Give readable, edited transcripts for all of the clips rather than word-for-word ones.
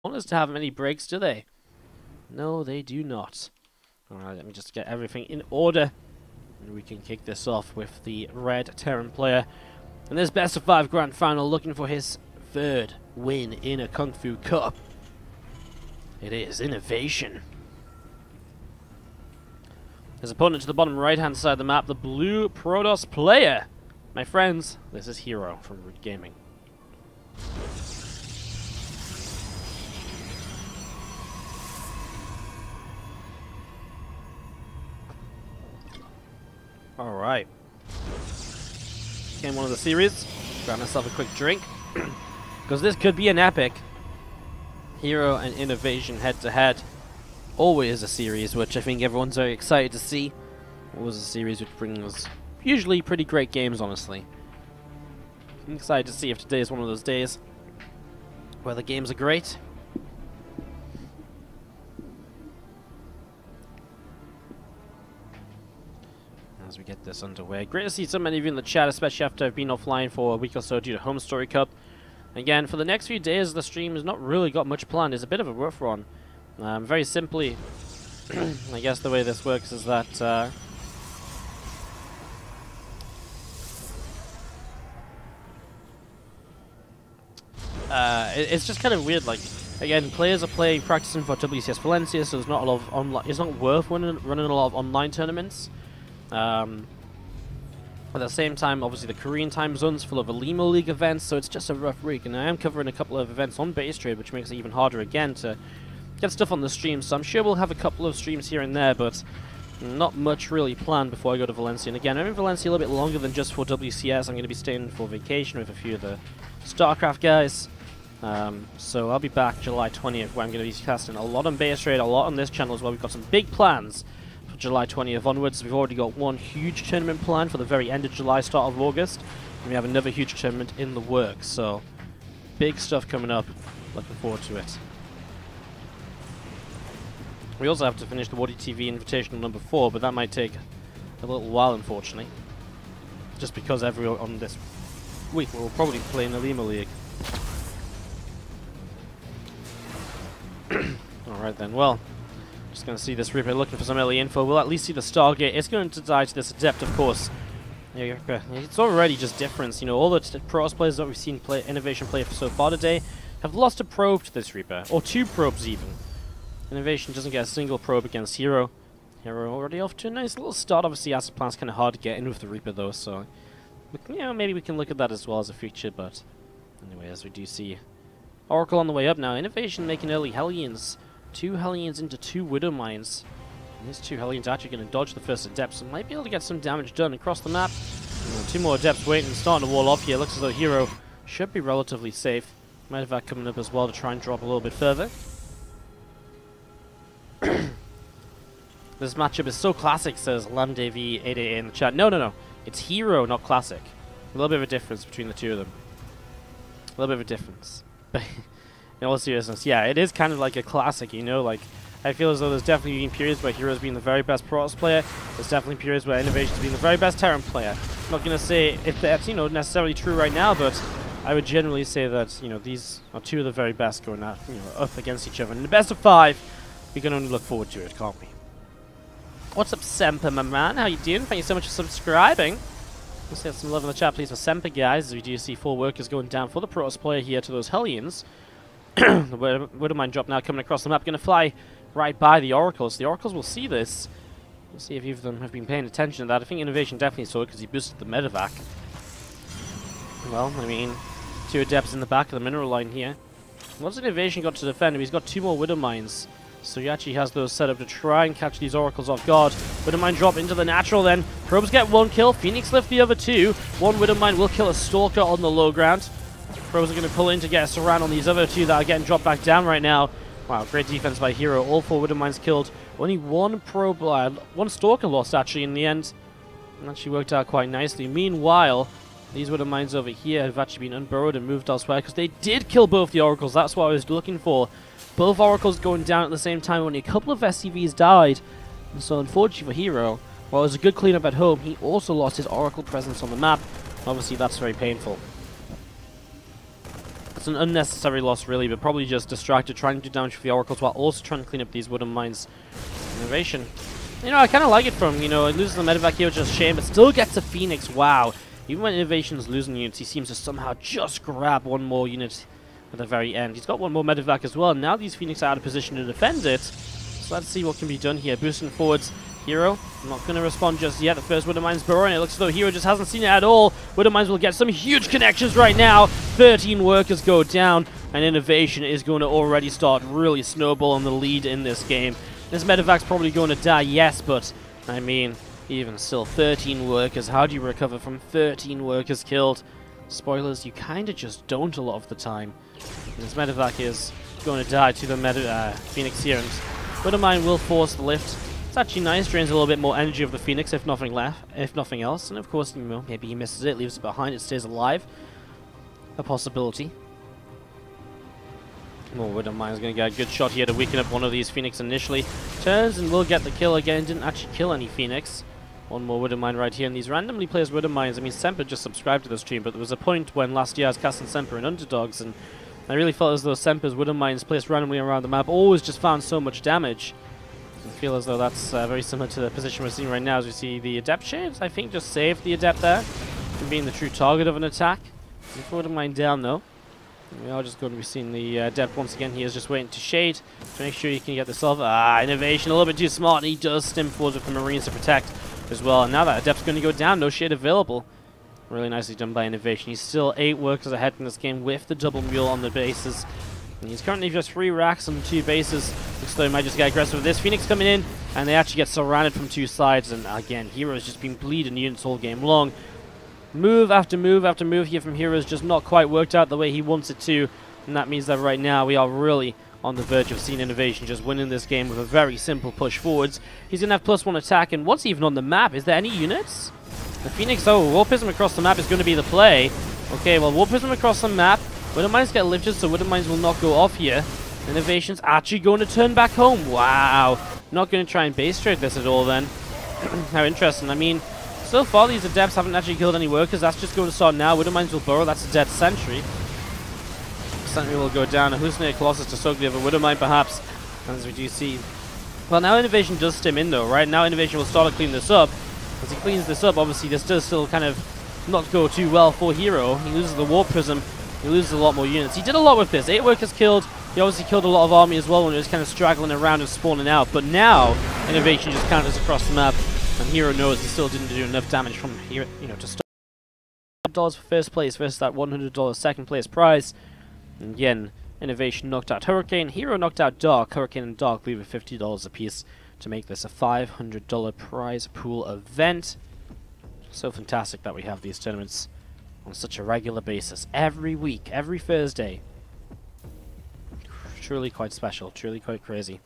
want us to have many breaks, do they? No, they do not. Alright, let me just get everything in order. And we can kick this off with the red Terran player. And this best of 5 grand final looking for his third win in a Kung Fu Cup. It is INnoVation. His opponent to the bottom right hand side of the map, the blue Protoss player. My friends, this is herO from Root Gaming. Alright. Game 1 of the series. Grab myself a quick drink. Because this could be an epic. herO and INnoVation head to head. Always a series which I think everyone's very excited to see. Always a series which brings usually pretty great games, honestly. I'm excited to see if today is one of those days where the games are great. As we get this underway. Great to see so many of you in the chat, especially after I've been offline for a week or so due to Home Story Cup. Again, for the next few days, the stream has not really got much planned. It's a bit of a rough one. Very simply, I guess the way this works is that it's just kind of weird. Like, again, players are practicing for WCS Valencia, so there's not a lot of online. It's not worth running a lot of online tournaments. At the same time, obviously, the Korean time zone's full of Alimo League events, so it's just a rough week. And I am covering a couple of events on base trade, which makes it even harder again to get stuff on the stream. So I'm sure we'll have a couple of streams here and there, but not much really planned before I go to Valencia. And again, I'm in Valencia a little bit longer than just for WCS. I'm going to be staying for vacation with a few of the StarCraft guys. So I'll be back July 20th, where I'm going to be casting a lot on base trade, a lot on this channel as well. We've got some big plans for July 20th onwards. We've already got one huge tournament planned for the very end of July, start of August. And we have another huge tournament in the works. So big stuff coming up. Looking forward to it. We also have to finish the WardiTV Invitational number 4, but that might take a little while, unfortunately. Just because everyone on this week will probably play in the Lima League. Alright then, well, just going to see this Reaper looking for some early info. We'll at least see the Stargate. It's going to die to this Adept, of course. It's already just difference. You know, all the Protoss players that we've seen play INnoVation play so far today have lost a probe to this Reaper, or 2 probes even. INnoVation doesn't get a single probe against herO. herO already off to a nice little start. Obviously, Acid Plant's kind of hard to get in with the Reaper, though, so you know, maybe we can look at that as well as a feature. But anyway, as we do see Oracle on the way up now. INnoVation making early Hellions. 2 Hellions into 2 Widow Mines. And these 2 Hellions are actually going to dodge the first Adept, so might be able to get some damage done across the map. 2 more Adepts waiting, starting to wall off here. Looks as though herO should be relatively safe. Might have that coming up as well to try and drop a little bit further. This matchup is so classic, says LamDav888 in the chat. No. It's herO, not classic. A little bit of a difference between the two of them. A little bit of a difference. But in all seriousness, yeah, it is kind of like a classic, you know? Like, I feel as though there's definitely been periods where herO's been the very best Protoss player. There's definitely periods where INnoVation's been the very best Terran player. I'm not going to say if that's, you know, necessarily true right now, but I would generally say that, you know, these are 2 of the very best going out, you know, up against each other. And in the best of 5, we can only look forward to it, can't we? What's up, Semper, my man? How you doing? Thank you so much for subscribing. Let's get some love in the chat, please, for Semper, guys, as we do see 4 workers going down for the Protoss player here to those Hellions. The Widowmine drop now coming across the map, going to fly right by the Oracles. The Oracles will see this. We'll see if either of them have been paying attention to that. I think INnoVation definitely saw it because he boosted the medevac. Well, I mean, 2 Adepts in the back of the mineral line here. Once INnoVation got to defend him, he's got 2 more Widow Mines. So he actually has those set up to try and catch these Oracles off guard. Widow Mine drop into the natural then. Probes get 1 kill. Phoenix lift the other 2. 1 Widow Mine will kill a Stalker on the low ground. Probes are going to pull in to get a surround on these other 2 that are getting dropped back down right now. Wow, great defense by herO. All 4 Widow Mines killed. Only 1 probe, 1 Stalker lost actually in the end. And actually worked out quite nicely. Meanwhile, these Widow Mines over here have actually been unburrowed and moved elsewhere because they did kill both the Oracles. That's what I was looking for. Both Oracles going down at the same time. Only a couple of SCVs died. And so unfortunately for herO, while it was a good cleanup at home, he also lost his Oracle presence on the map. Obviously that's very painful. It's an unnecessary loss, really, but probably just distracted, trying to do damage with the oracles while also trying to clean up these wooden mines. INnoVation. You know, I kind of like it from, it loses the medevac here, which is a shame, but still gets a Phoenix. Wow. Even when INnoVation's losing units, he seems to somehow just grab one more unit at the very end. He's got one more medevac as well. Now these Phoenix are out of position to defend it. So let's see what can be done here. Boosting forwards. herO, not going to respond just yet. The first Wooden Mines burrowing. It looks as though herO just hasn't seen it at all. Wooden Mines will get some huge connections right now. 13 workers go down, and INnoVation is going to already start really snowballing the lead in this game. This medevac's probably going to die, yes, but I mean, even still, 13 workers. How do you recover from 13 workers killed? Spoilers, you kind of just don't a lot of the time. This medevac is going to die to the Phoenix here, and Wooden Mine will force the lift. It's actually nice, drains a little bit more energy of the Phoenix, if nothing else. And of course, maybe he misses it, leaves it behind, it stays alive. A possibility. More Wooden Mine is going to get a good shot here to weaken up one of these Phoenix initially. Turns and will get the kill again. Didn't actually kill any Phoenix. One more Wooden Mine right here, and these randomly placed Wooden Mines. I mean, Semper just subscribed to the stream, but there was a point when last year I was casting Semper in Underdogs, and I really felt as though Semper's Wooden Mines placed randomly around the map always just found so much damage. I feel as though that's very similar to the position we're seeing right now as we see the Adept Shades, I think, just saved the Adept there from being the true target of an attack. Wooden Mine down, though. We are just going to be seeing the Adept once again. He is just waiting to shade to make sure he can get this off. INnoVation a little bit too smart, and he does stim forwards with the Marines to protect as well. And now that Adept's going to go down, no shade available. Really nicely done by INnoVation. He's still 8 workers ahead in this game with the double mule on the bases. And he's currently just 3 racks on 2 bases. Looks like he might just get aggressive with this. Phoenix coming in, and they actually get surrounded from 2 sides. And again, herO's just been bleeding units all game long. Move after move after move here from herO's just not quite worked out the way he wants it to. And that means that right now we are really on the verge of seeing INnoVation just winning this game with a very simple push forwards. He's going to have +1 attack, and what's even on the map? Is there any units? The Phoenix, War Prism across the map is going to be the play. Okay, well, War Prism across the map. Wooden Mines get lifted, so Wooden Mines will not go off here. INnoVation's actually going to turn back home. Wow. Not going to try and base trade this at all then. How interesting. I mean, so far these Adepts haven't actually killed any workers. That's just going to start now. Wooden Mines will burrow. That's a dead sentry. Sentry will go down. A Hallucinated Colossus to soak the other Wooden Mine, perhaps. As we do see. Well, now INnoVation does stim in, though, right? Now INnoVation will start to clean this up. As he cleans this up, obviously this does still kind of not go too well for herO. He loses the War Prism. He loses a lot more units. He did a lot with this. 8 workers killed. He obviously killed a lot of army as well when it was kind of straggling around and spawning out. But now, INnoVation just counters across the map. And herO knows he still didn't do enough damage from here, to stop. $100 for first place versus that $100 second place prize. And again, INnoVation knocked out Hurricane. herO knocked out Dark. Hurricane and Dark leave with $50 apiece to make this a $500 prize pool event. So fantastic that we have these tournaments on such a regular basis, every week, every Thursday. Truly quite special, truly quite crazy.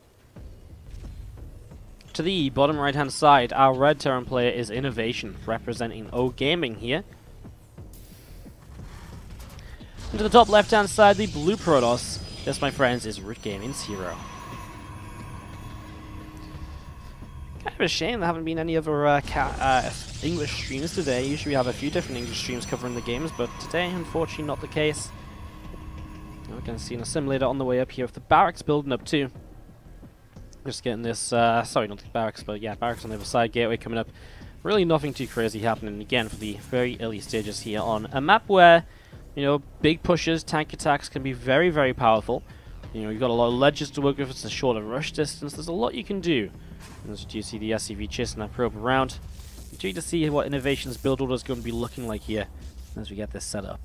To the bottom right hand side, our red Terran player is INnoVation, representing O Gaming here. And to the top left hand side, the blue Protoss, this my friends is Root Gaming's herO. Kind of a shame there haven't been any other English streams today. Usually we have a few different English streams covering the games, but today, unfortunately, not the case. We're going to see an assimilator on the way up here with the barracks building up too. Just getting this, sorry, not the barracks, but yeah, barracks on the other side, gateway coming up. Really nothing too crazy happening again for the very early stages here on a map where, big pushes, tank attacks can be very, very powerful. You've got a lot of ledges to work with, it's a shorter rush distance, there's a lot you can do. As you see the SCV chasing that probe around. Intrigued to see what INnoVation's build order is going to be looking like here as we get this set up.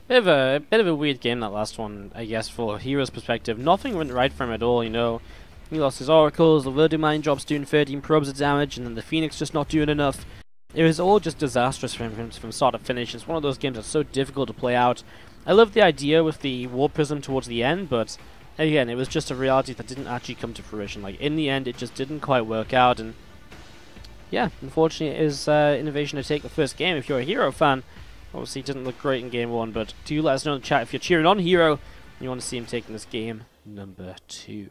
Bit of a weird game, that last one, I guess, for herO's perspective. Nothing went right for him at all, He lost his oracles, the Wooden Mine drops doing 13 probes of damage, and then the Phoenix just not doing enough. It was all just disastrous for him from start to finish. It's one of those games that's so difficult to play out. I love the idea with the War Prism towards the end, but again, it was just a reality that didn't actually come to fruition. Like, in the end, it just didn't quite work out, and yeah, unfortunately, it is INnoVation to take the first game. If you're a herO fan, obviously it didn't look great in game 1, but do let us know in the chat if you're cheering on herO You want to see him taking this game number 2.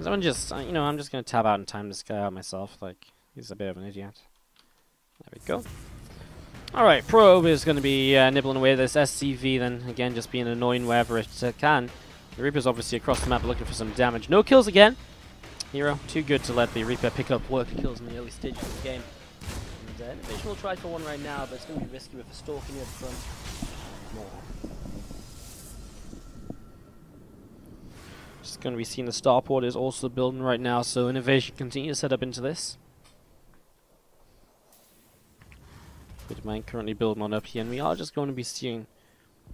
I'm just, you know, I'm just gonna tab out and time this guy out myself. Like, he's a bit of an idiot. There we go. Alright, Probe is going to be nibbling away at this SCV, then again just being annoying wherever it can. The Reaper's obviously across the map looking for some damage. No kills again. herO, too good to let the Reaper pick up worker kills in the early stages of the game. And INnoVation will try for one right now, but it's going to be risky with a stalking near the front. More. Just going to be seeing the starport is also building right now, so INnoVation continue to set up into this. Mine currently building on up here, and we are just going to be seeing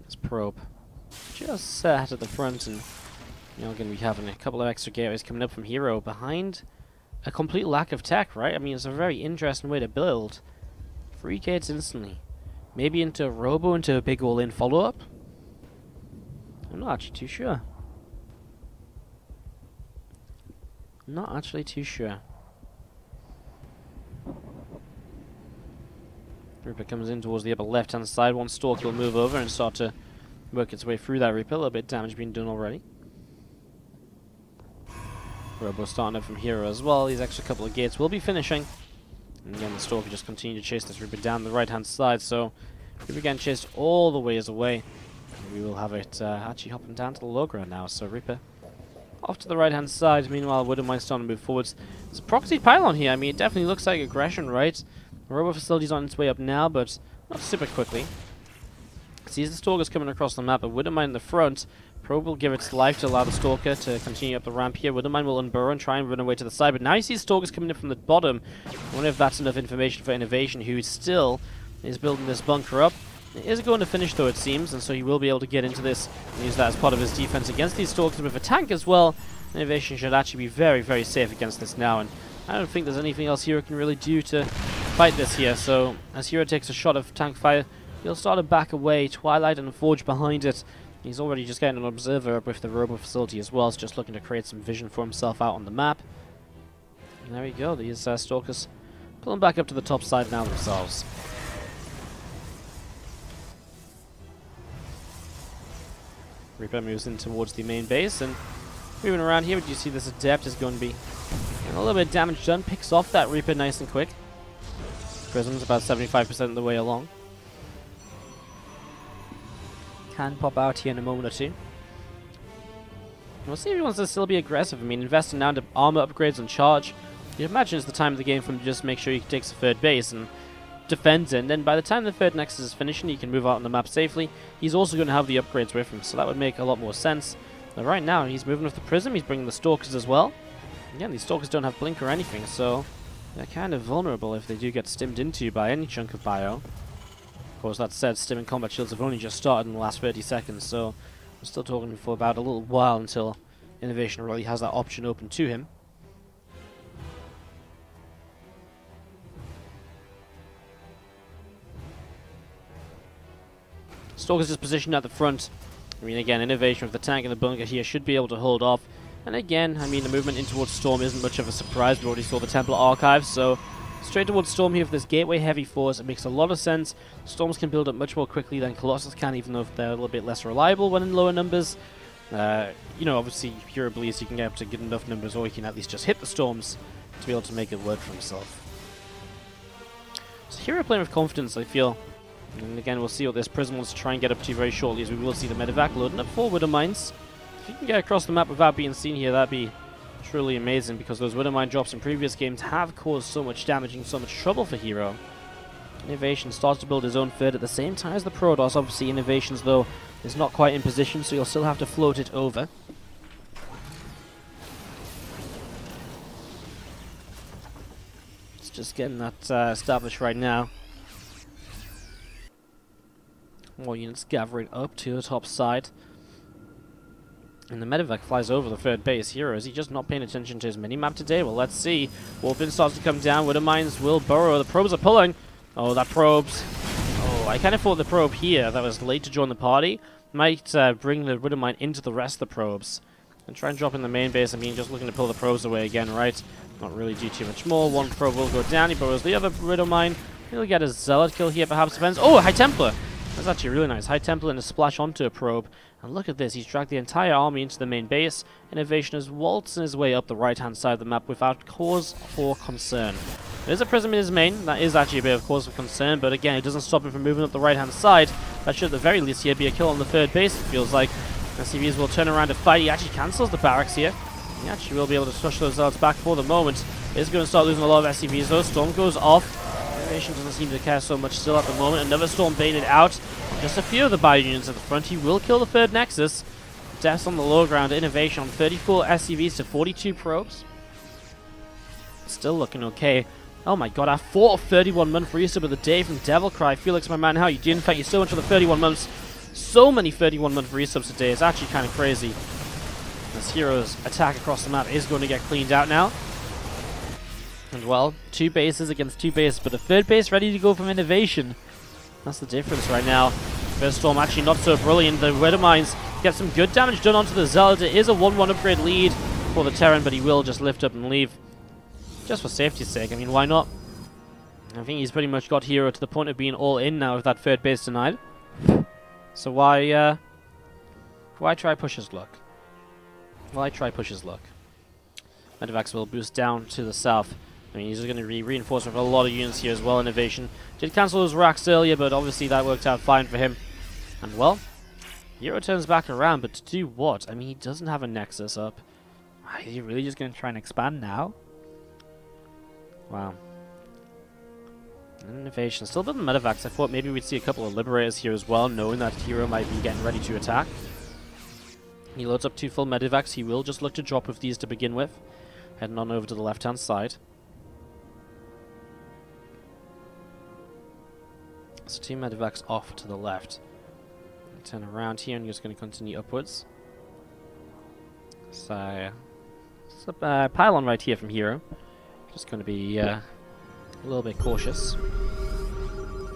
this Probe just sat at the front, and you know, going to be having a couple of extra gateways coming up from herO behind a complete lack of tech, right? I mean, it's a very interesting way to build. 3 gates instantly. Maybe into a Robo, into a big all-in follow-up? I'm not actually too sure. Not actually too sure. Reaper comes in towards the upper left-hand side. One Stalk will move over and start to work its way through that Reaper. A little bit of damage being done already. Robo starting up from herO as well. These extra couple of gates will be finishing. And again, the Stalk will just continue to chase this Reaper down the right-hand side. So, Reaper getting chased all the ways away. And we will have it actually hopping down to the low ground now. So, Reaper off to the right-hand side. Meanwhile, Woodermine starting to move forwards. There's a proxy pylon here. I mean, it definitely looks like aggression, right? The Robo facility's on its way up now, but not super quickly. Sees the Stalkers coming across the map, but Woodermine in the front. Probe will give its life to allow the Stalker to continue up the ramp here. Woodermine will unburrow and try and run away to the side, but now you see Stalkers coming in from the bottom. I wonder if that's enough information for INnoVation, who still is building this bunker up. It is going to finish, though, it seems, and so he will be able to get into this and use that as part of his defense against these Stalkers. With a tank as well, INnoVation should actually be very, very safe against this now, and I don't think there's anything else herO can really do to fight this here. So as herO takes a shot of tank fire, he'll start to back away. Twilight and Forge behind it. He's already just getting an observer up with the Robo facility as well. He's just looking to create some vision for himself out on the map. And there we go. These Stalkers pulling back up to the top side now themselves. Reaper moves in towards the main base, and moving around here, you see this Adept is going to be a little bit of damage done. Picks off that Reaper nice and quick. Prism's about 75% of the way along. Can pop out here in a moment or two. We'll see if he wants to still be aggressive. I mean, investing now into armor upgrades and charge. You'd imagine it's the time of the game for him to just make sure he takes the third base and defends it. And then by the time the third nexus is finishing, he can move out on the map safely. He's also going to have the upgrades with him, so that would make a lot more sense. But right now, he's moving with the Prism. He's bringing the Stalkers as well. Again, these Stalkers don't have blink or anything, so they're kind of vulnerable if they do get stimmed into by any chunk of bio. Of course, that said, stim and combat shields have only just started in the last 30 seconds, so we're still talking for about a little while until INnoVation really has that option open to him. Stalkers is positioned at the front. I mean, again, INnoVation with the tank in the bunker here should be able to hold off. And again, I mean, the movement in towards Storm isn't much of a surprise. We already saw the Templar Archives, so straight towards Storm here with this gateway heavy force. It makes a lot of sense. Storms can build up much more quickly than Colossus can, even though they're a little bit less reliable when in lower numbers. You know, obviously, herO believes he can get up to good enough numbers, or he can at least just hit the Storms to be able to make it work for himself. So herO playing with confidence, I feel. And again, we'll see what this Prism wants to try and get up to very shortly, as we will see the Medivac loading up 4 Woodermines. If you can get across the map without being seen here, that'd be truly amazing, because those Woodermine drops in previous games have caused so much damage and so much trouble for herO. INnoVation starts to build his own third at the same time as the Protoss. Obviously, INnoVation's, though, is not quite in position, so you'll still have to float it over. It's just getting that established right now. More units gathering up to the top side. And the Medivac flies over the third base. herO, is he just not paying attention to his minimap today? Well, let's see. Wolfin starts to come down. Woodermines will burrow. The probes are pulling. Oh, that probes. Oh, I kind of thought the probe here that was late to join the party might bring the Woodermine into the rest of the probes. And try and drop in the main base. I mean, just looking to pull the probes away again, right? Not really do too much more. One probe will go down. He burrows the other Riddle Mine. He'll get a Zealot kill here, perhaps. Depends. Oh, High Templar! That's actually really nice. High Templar and a splash onto a probe. And look at this. He's dragged the entire army into the main base. INnoVation is waltzing his way up the right-hand side of the map without cause for concern. There's a prism in his main. That is actually a bit of cause for concern, but again, it doesn't stop him from moving up the right-hand side. That should at the very least here be a kill on the third base, it feels like. SCVs will turn around to fight. He actually cancels the barracks here. He actually will be able to push those Zealots back for the moment. He's going to start losing a lot of SCVs though. Storm goes off. INnoVation doesn't seem to care so much still at the moment. Another Storm baited out. Just a few of the bio units at the front. He will kill the third Nexus. Deaths on the low ground. INnoVation on 34 SCVs to 42 probes. Still looking okay. Oh my god, our 4th 31-month resub of the day from Devilcry. Felix, my man, how you doing? In fact, you still went for the 31 months. So many 31-month resubs today. It's actually kind of crazy. This hero's attack across the map is going to get cleaned out now. And well, 2 bases against 2 bases, but a third base ready to go from INnoVation. That's the difference right now. First Storm actually not so brilliant. The Riddle Mines get some good damage done onto the Zealot. It is a 1-1 upgrade lead for the Terran, but he will just lift up and leave. Just for safety's sake. I mean, why not? I think he's pretty much got herO to the point of being all in now with that third base denied. So why try push his luck? Why try push his luck? Medivacs will boost down to the south. I mean, he's going to be reinforced with a lot of units here as well. INnoVation did cancel his racks earlier, but obviously that worked out fine for him. And well, herO turns back around, but to do what? I mean, he doesn't have a Nexus up. Is he really just going to try and expand now? Wow. INnoVation still building Medivacs. I thought maybe we'd see a couple of Liberators here as well, knowing that herO might be getting ready to attack. He loads up 2 full Medivacs. He will just look to drop with these to begin with. Heading on over to the left-hand side. So 2 Medivacs off to the left. Turn around here and you're just going to continue upwards. So, it's a pylon right here from herO. Just going to be a little bit cautious.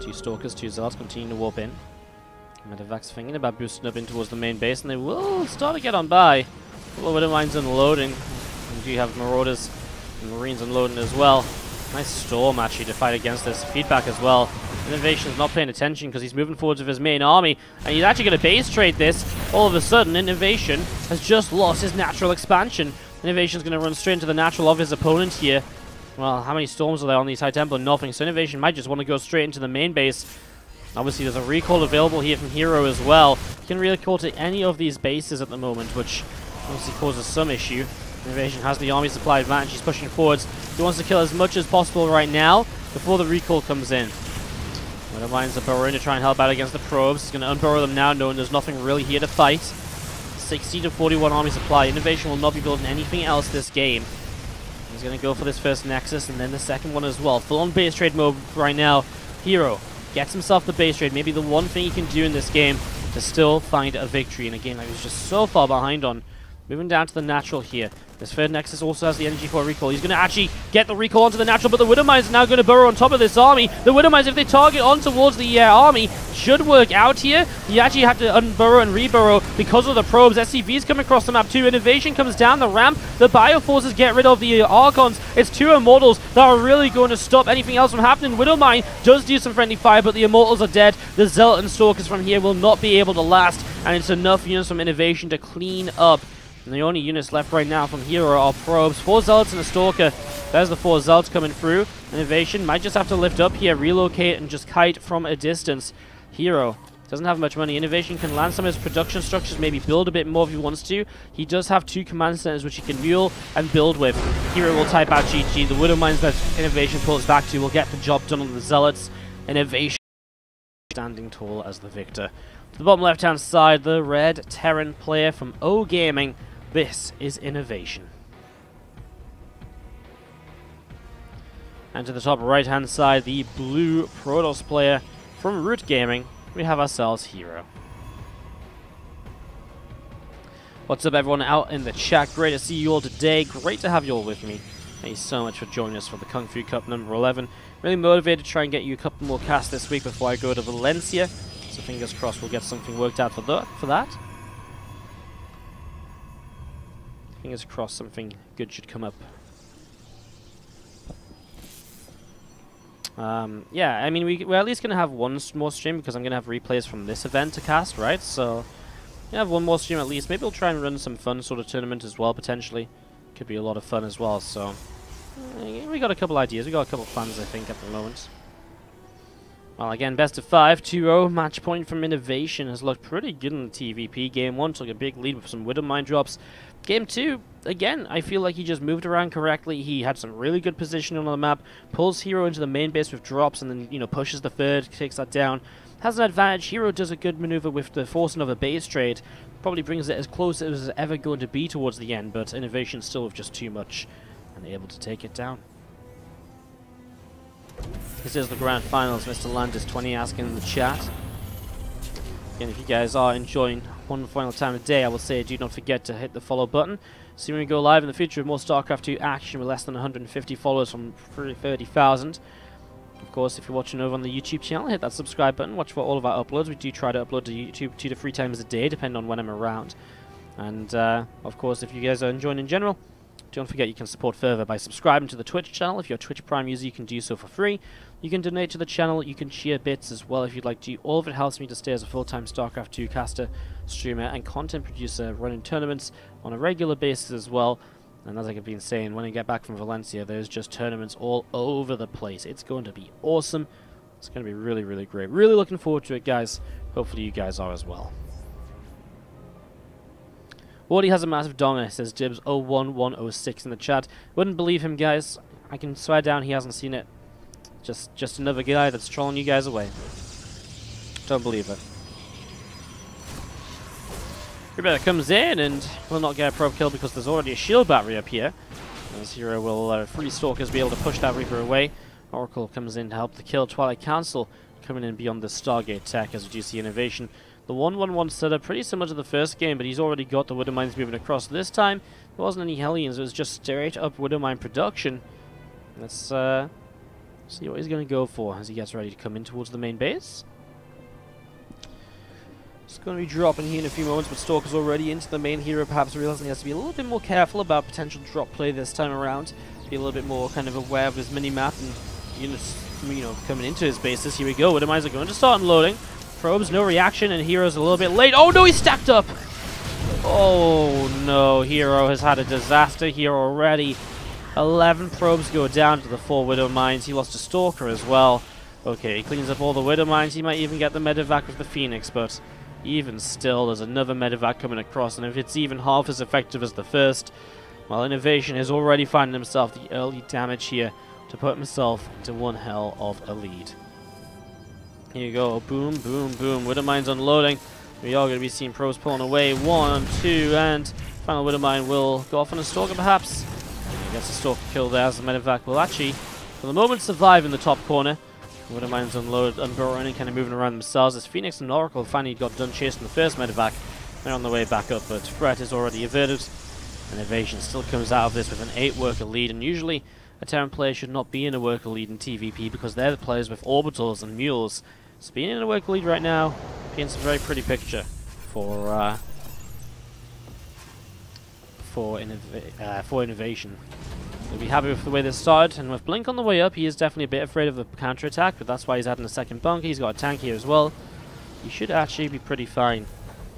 2 Stalkers, 2 Zealots continue to warp in. Medivacs thinking about boosting up in towards the main base, and they will start to get on by. A little bit of mines unloading. We do have Marauders and Marines unloading as well. Nice Storm actually to fight against this. Feedback as well. INnoVation is not paying attention because he's moving forwards with his main army, and he's actually going to base trade this. All of a sudden, INnoVation has just lost his natural expansion. INnoVation is going to run straight into the natural of his opponent here. Well, how many Storms are there on these High Templar? Nothing. So INnoVation might just want to go straight into the main base. Obviously, there's a recall available here from herO as well. He can recall to any of these bases at the moment, which obviously causes some issue. INnoVation has the army supply advantage. He's pushing forwards. He wants to kill as much as possible right now before the recall comes in. Riddle Mines are burrowing to try and help out against the probes. He's going to unburrow them now, knowing there's nothing really here to fight. 60 to 41 army supply. INnoVation will not be building anything else this game. He's going to go for this first Nexus and then the second one as well. Full-on base trade mode right now. herO gets himself the base trade. Maybe the one thing he can do in this game to still find a victory in a game that he was just so far behind on. Moving down to the natural here. This third Nexus also has the energy for a recall. He's going to actually get the recall onto the natural, but the Widow Mines are now going to burrow on top of this army. The Widow Mines, if they target on towards the army, should work out here. You actually have to unburrow and reburrow because of the probes. SCVs come across the map too. INnoVation comes down the ramp. The Bioforces get rid of the Archons. It's 2 Immortals that are really going to stop anything else from happening. Widow Mine does do some friendly fire, but the Immortals are dead. The Zealot and Stalkers from here will not be able to last, and it's enough units from INnoVation to clean up. And the only units left right now from herO are probes. 4 Zealots and a Stalker. There's the 4 Zealots coming through. INnoVation might just have to lift up here, relocate, and just kite from a distance. herO doesn't have much money. INnoVation can land some of his production structures, maybe build a bit more if he wants to. He does have 2 command centers which he can mule and build with. herO will type out GG. The Widow Mines that INnoVation pulls back to will get the job done on the Zealots. INnoVation standing tall as the victor. To the bottom left-hand side, the red Terran player from O Gaming. This is INnoVation. And to the top right-hand side, the blue Protoss player from Root Gaming. We have ourselves herO. What's up, everyone out in the chat? Great to see you all today. Great to have you all with me. Thank you so much for joining us for the Kung Fu Cup number 11. Really motivated to try and get you a couple more casts this week before I go to Valencia. So fingers crossed we'll get something worked out for that. Fingers crossed something good should come up. Yeah, I mean, we're at least going to have one more stream because I'm going to have replays from this event to cast, right? So, we have one more stream at least. Maybe we'll try and run some fun sort of tournament as well, potentially. Could be a lot of fun as well, so... we got a couple ideas. We got a couple plans, I think, at the moment. Well, again, best of 5, 2-0. Match point from INnoVation has looked pretty good in the TvP. Game 1 took a big lead with some Widowmine drops. Game 2, again, I feel like he just moved around correctly. He had some really good positioning on the map. Pulls herO into the main base with drops and then, you know, pushes the third, takes that down. Has an advantage. herO does a good maneuver with the forcing of a base trade. Probably brings it as close as it's ever going to be towards the end, but INnoVation still with just too much and able to take it down. This is the grand finals. Mr. Landis20 asking in the chat. Again, if you guys are enjoying one final time of day, I will say do not forget to hit the follow button. See when we go live in the future with more StarCraft 2 action with less than 150 followers from 30,000. Of course, if you're watching over on the YouTube channel, hit that subscribe button. Watch for all of our uploads. We do try to upload to YouTube 2 to 3 times a day, depending on when I'm around. And, of course, if you guys are enjoying in general, don't forget you can support further by subscribing to the Twitch channel. If you're a Twitch Prime user, you can do so for free. You can donate to the channel. You can share bits as well if you'd like to. All of it helps me to stay as a full-time StarCraft 2 caster, streamer, and content producer, running tournaments on a regular basis as well. And as I've been saying, when I get back from Valencia, there's just tournaments all over the place. It's going to be awesome. It's going to be really, really great. Really looking forward to it, guys. Hopefully you guys are as well. Wardy has a massive donger, says Dibs01106 in the chat. Wouldn't believe him, guys. I can swear down he hasn't seen it. Just another guy that's trolling you guys away. Don't believe it. Rebecca comes in and will not get a probe kill because there's already a shield battery up here. As herO will free Stalkers be able to push that Reaper away. Oracle comes in to help the kill. Twilight Council coming in beyond the Stargate tech as we do see INnoVation. The 1-1-1 setup pretty similar to the first game, but he's already got the Widowmines moving across. This time, there wasn't any Hellions, it was just straight up Widowmine production. Let's see what he's going to go for as he gets ready to come in towards the main base. It's going to be dropping here in a few moments, but Stalker's already into the main herO, perhaps realizing he has to be a little bit more careful about potential drop play this time around. Be a little bit more kind of aware of his mini-map and units, you know, coming into his bases. Here we go, Widowmines are going to start unloading. Probes, no reaction, and herO's a little bit late. Oh no, he's stacked up! Oh no, herO has had a disaster here already. 11 probes go down to the 4 Widowmines. He lost a Stalker as well. Okay, he cleans up all the Widowmines. He might even get the medevac with the Phoenix, but even still, there's another medevac coming across, and if it's even half as effective as the first, well, INnoVation has already found himself the early damage here to put himself into one hell of a lead. Here you go, boom, boom, boom. Widowmine's unloading. We are going to be seeing probes pulling away. 1, 2, and final Widowmine will go off on a Stalker, perhaps. He gets a Stalker kill there as the medevac will actually, for the moment, survive in the top corner. Widowmine's unburrowing and kind of moving around themselves as Phoenix and Oracle finally got done chasing the first medevac. They're on the way back up, but threat is already averted. INnoVation still comes out of this with an 8-worker lead, and usually a Terran player should not be in a worker lead in TvP because they're the players with orbitals and mules. So being in a worker lead right now paints a very pretty picture for INnoVation. We'll be happy with the way this started, and with Blink on the way up, he is definitely a bit afraid of the counter-attack, but that's why he's adding a second bunker. He's got a tank here as well. He should actually be pretty fine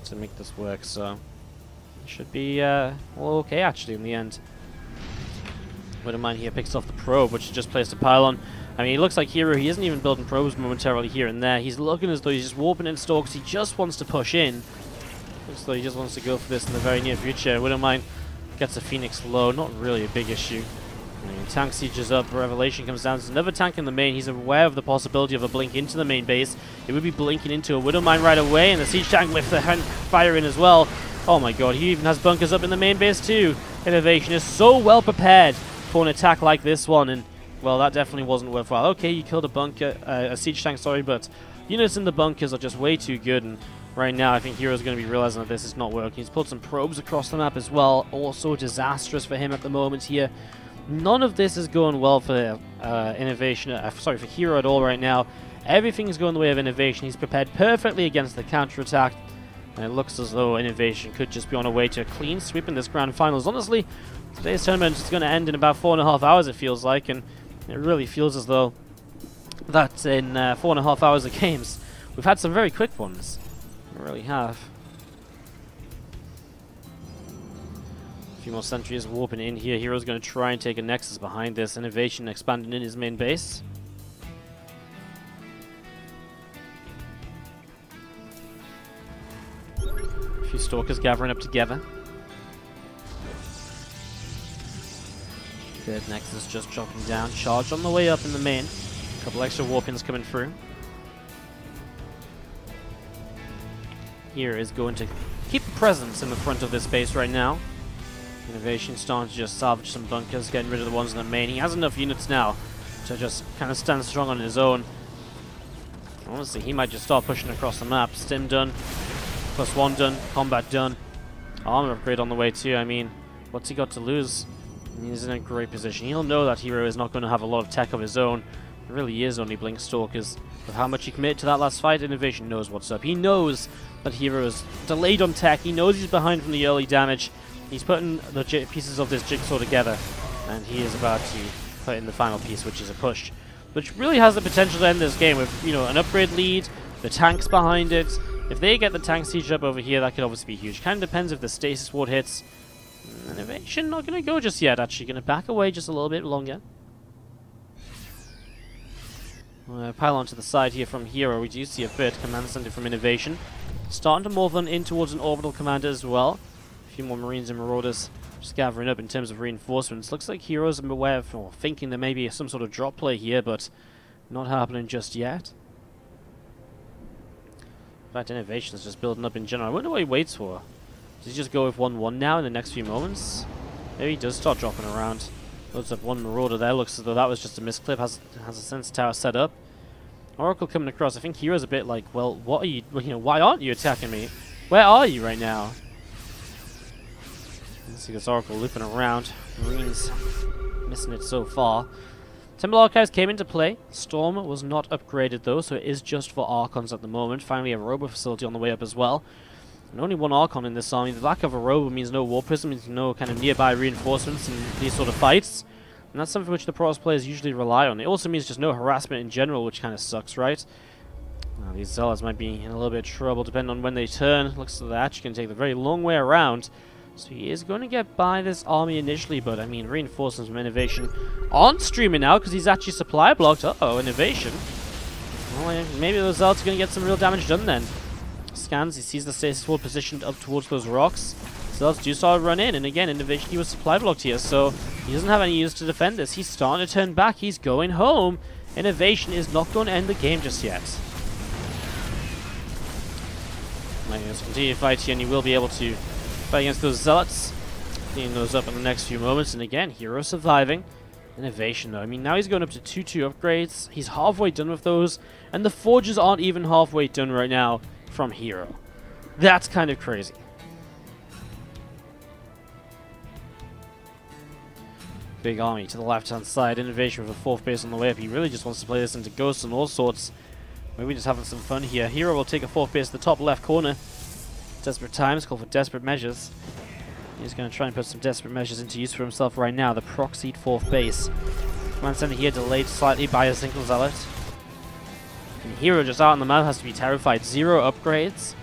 to make this work, so it should be well, okay actually in the end. Widowmine here picks off the probe, which is just placed a pylon. I mean, he looks like herO. He isn't even building probes momentarily here and there. He's looking as though he's just warping in stalks. He just wants to push in. Looks as though he just wants to go for this in the very near future. Widowmine gets a Phoenix low. Not really a big issue. I mean, tank sieges up. Revelation comes down. There's another tank in the main. He's aware of the possibility of a blink into the main base. It would be blinking into a Widowmine right away, and the siege tank with the fire in as well. Oh my god, he even has bunkers up in the main base too. INnoVation is so well prepared for an attack like this one, and well, that definitely wasn't worthwhile. Okay, you killed a bunker, a siege tank, sorry, but units in the bunkers are just way too good, and right now I think herO's going to be realizing that this is not working. He's pulled some probes across the map as well. Also disastrous for him at the moment here. None of this is going well for INnoVation, sorry, for herO at all right now. Everything is going the way of INnoVation. He's prepared perfectly against the counter-attack. And it looks as though INnoVation could just be on a way to a clean sweep in this grand finals. Honestly, today's tournament is going to end in about 4.5 hours, it feels like, and it really feels as though that in 4.5 hours of games, we've had some very quick ones. We really have. A few more sentries warping in here. hero's going to try and take a nexus behind this. INnoVation expanding in his main base. A few stalkers gathering up together. Third nexus just dropping down. Charge on the way up in the main. A couple extra warpins coming through. Here is going to keep a presence in the front of this base right now. INnoVation starting to just salvage some bunkers, getting rid of the ones in the main. He has enough units now to just kind of stand strong on his own. Honestly, he might just start pushing across the map. Stim done. +1 done. Combat done. Armor upgrade on the way too. I mean, what's he got to lose? He's in a great position. He'll know that hero is not going to have a lot of tech of his own. It really is only Blink Stalkers. With how much he committed to that last fight, INnoVation knows what's up. He knows that hero is delayed on tech. He knows he's behind from the early damage. He's putting the pieces of this jigsaw together, and he is about to put in the final piece, which is a push, which really has the potential to end this game with, you know, an upgrade lead, the tanks behind it. If they get the tank siege up over here, that could obviously be huge. Kind of depends if the stasis ward hits. INnoVation not going to go just yet, actually. Going to back away just a little bit longer. Pile onto the side here from hero. We do see a third command center from INnoVation. Starting to morph on in towards an orbital commander as well. A few more marines and marauders just gathering up in terms of reinforcements. Looks like heroes are aware of, or thinking there may be some sort of drop play here, but not happening just yet. In fact, INnoVation is just building up in general. I wonder what he waits for. Does he just go with 1-1 now in the next few moments? Maybe he does start dropping around. Loads up one marauder there. Looks as though that was just a misclip. Has a sense tower set up. Oracle coming across. I think hero's a bit like, well, what are you? You know, why aren't you attacking me? Where are you right now? Let's see this Oracle looping around. Marines missing it so far. Temple Archives came into play. Storm was not upgraded though, so it is just for Archons at the moment. Finally, a Robo facility on the way up as well. And only one Archon in this army. The lack of a Robo means no War Prism, means no kind of nearby reinforcements in these sort of fights. And that's something which the Protoss players usually rely on. It also means just no harassment in general, which kind of sucks, right? These Zealots might be in a little bit of trouble depending on when they turn. Looks like they're actually going to take the very long way around. So he is going to get by this army initially, but I mean, reinforcements from INnoVation aren't streaming now because he's actually supply blocked. Uh-oh, INnoVation. Well, maybe those Zealots are going to get some real damage done then. Scans, he sees the stasis ward positioned up towards those rocks. Zealots do start to run in, and again, INnoVation, he was supply blocked here, so he doesn't have any use to defend this. He's starting to turn back, he's going home. INnoVation is not going to end the game just yet. Let's continue to fight here, and he will be able to fight against those Zealots. Cleaning those up in the next few moments, and again, hero surviving. INnoVation though, I mean, now he's going up to 2-2 upgrades. He's halfway done with those, and the forges aren't even halfway done right now from hero. That's kind of crazy. Big army to the left-hand side. INnoVation with a fourth base on the way up. He really just wants to play this into ghosts and all sorts. Maybe just having some fun here. hero will take a fourth base to the top left corner. Desperate times call for desperate measures. He's going to try and put some desperate measures into use for himself right now. The proxied fourth base. Command center here delayed slightly by a single Zealot. And hero just out on the map has to be terrified. 0 upgrades.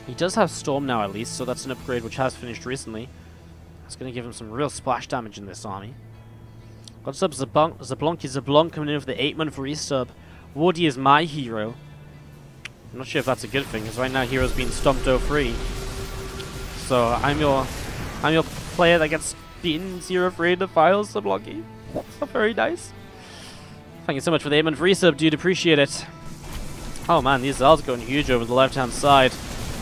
He does have Storm now at least, so that's an upgrade which has finished recently. That's going to give him some real splash damage in this army. Got up Zablonki coming in with the 8-month resub. Wardy is my hero. I'm not sure if that's a good thing, because right now hero's being stomped 0-3. So I'm your player that gets beaten 0-3 in the finals, Zablonki. That's not very nice. Thank you so much for the 8-month resub, dude. Appreciate it. Oh man, these Zealots going huge over the left-hand side.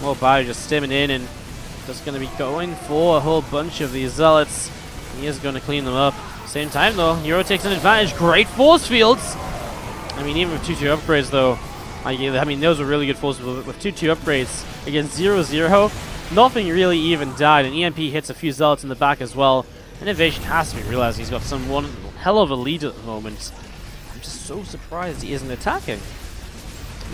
More Bio just stimming in and just going to be going for a whole bunch of these Zealots. He is going to clean them up. Same time though, hero takes an advantage. Great force fields. I mean, even with 2-2 upgrades though, I mean, those were really good force fields. With 2-2 upgrades against 0-0, nothing really even died. And EMP hits a few Zealots in the back as well. INnoVation has to be realizing he's got one hell of a lead at the moment. I'm just so surprised he isn't attacking.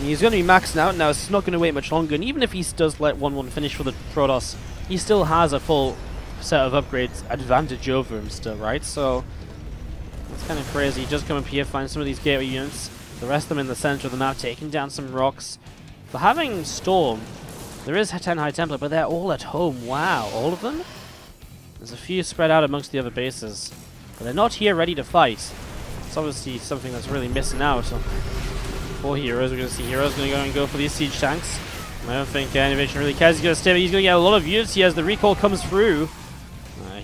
He's going to be maxing out now, so he's not going to wait much longer. And even if he does let 1-1 finish for the Protoss, he still has a full set of upgrades advantage over him still, right? So that's kind of crazy. Just come up here, find some of these gateway units. The rest of them in the center of the map, taking down some rocks. For having Storm, there is 10 High Templar, but they're all at home. Wow, all of them? There's a few spread out amongst the other bases. But they're not here ready to fight. It's obviously something that's really missing out. So for heroes, we're going to see heroes going to go for these siege tanks. I don't think INnoVation really cares. He's going to stay, but he's going to get a lot of units here as the recall comes through.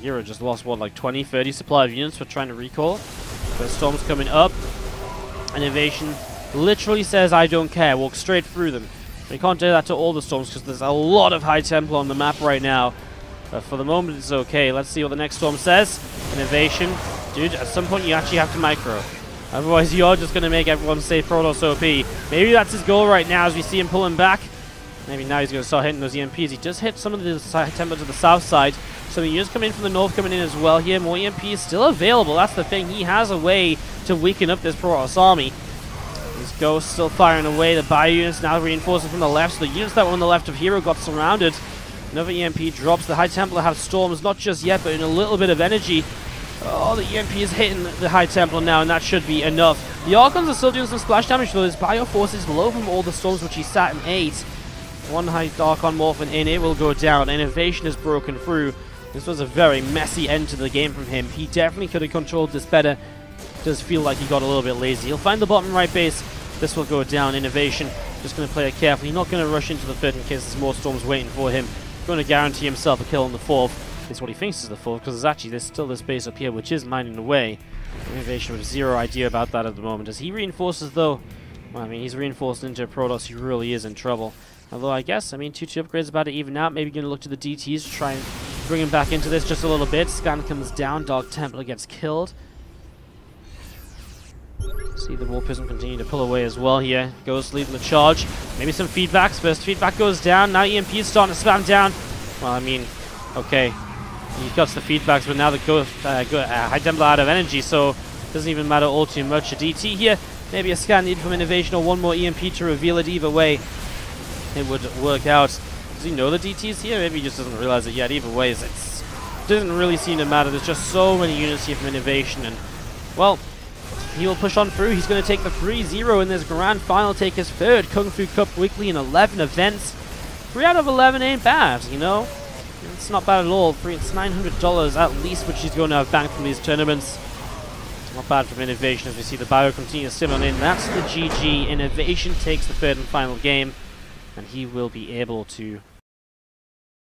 Hero just lost, what, like 20, 30 supply of units for trying to recall. The storm's coming up. INnoVation literally says, I don't care, walk straight through them. We can't do that to all the storms because there's a lot of High Templar on the map right now. But for the moment, it's okay. Let's see what the next storm says. INnoVation. Dude, at some point, you actually have to micro. Otherwise, you're just going to make everyone say Protoss OP. Maybe that's his goal right now as we see him pulling back. Maybe now he's going to start hitting those EMPs. He does hit some of the High Templar to the south side. So the units coming in from the north coming in as well here. More EMPs still available. That's the thing. He has a way to weaken up this Protoss army. These ghosts still firing away. The bio units now reinforcing from the left. So the units that were on the left of hero got surrounded. Another EMP drops. The High Templar have storms, not just yet, but in a little bit of energy. Oh, the EMP is hitting the High Templar now, and that should be enough. The Archons are still doing some splash damage, though. His bio force is low from all the storms, which he sat in 8. One High Archon Morphin in, it will go down. INnoVation is broken through. This was a very messy end to the game from him. He definitely could have controlled this better. Does feel like he got a little bit lazy. He'll find the bottom right base. This will go down. INnoVation just going to play it carefully. Not going to rush into the third in case there's more storms waiting for him. Going to guarantee himself a kill on the fourth. It's what he thinks is the fourth, because there's still this base up here which is mining away. INnoVation with zero idea about that at the moment. As he reinforces though, well, I mean, he's reinforced into a Protoss, he really is in trouble. Although I guess, I mean, 2-2 upgrades about to even out. Maybe going to look to the DTs to try and bring him back into this just a little bit. Scan comes down, Dark Templar gets killed. See the War Prism continue to pull away as well here. Ghost leading the charge. Maybe some feedbacks. First feedback goes down. Now EMP is starting to spam down. Well, I mean, okay. He cuts the feedbacks, but now the High Templar out of energy, so it doesn't even matter all too much. A DT here. Maybe a scan needed from INnoVation or one more EMP to reveal it. Either way, it would work out. Does he know the DT's here? Maybe he just doesn't realize it yet. Either way, it doesn't really seem to matter. There's just so many units here from INnoVation, and, well, he will push on through. He's going to take the 3-0 in this grand final, take his third Kung Fu Cup weekly in 11 events. 3 out of 11 ain't bad, you know? It's not bad at all. It's $900 at least, which he's going to have banked from these tournaments. It's not bad from INnoVation as we see the bio continue to simmer in. That's the GG. INnoVation takes the third and final game, and he will be able to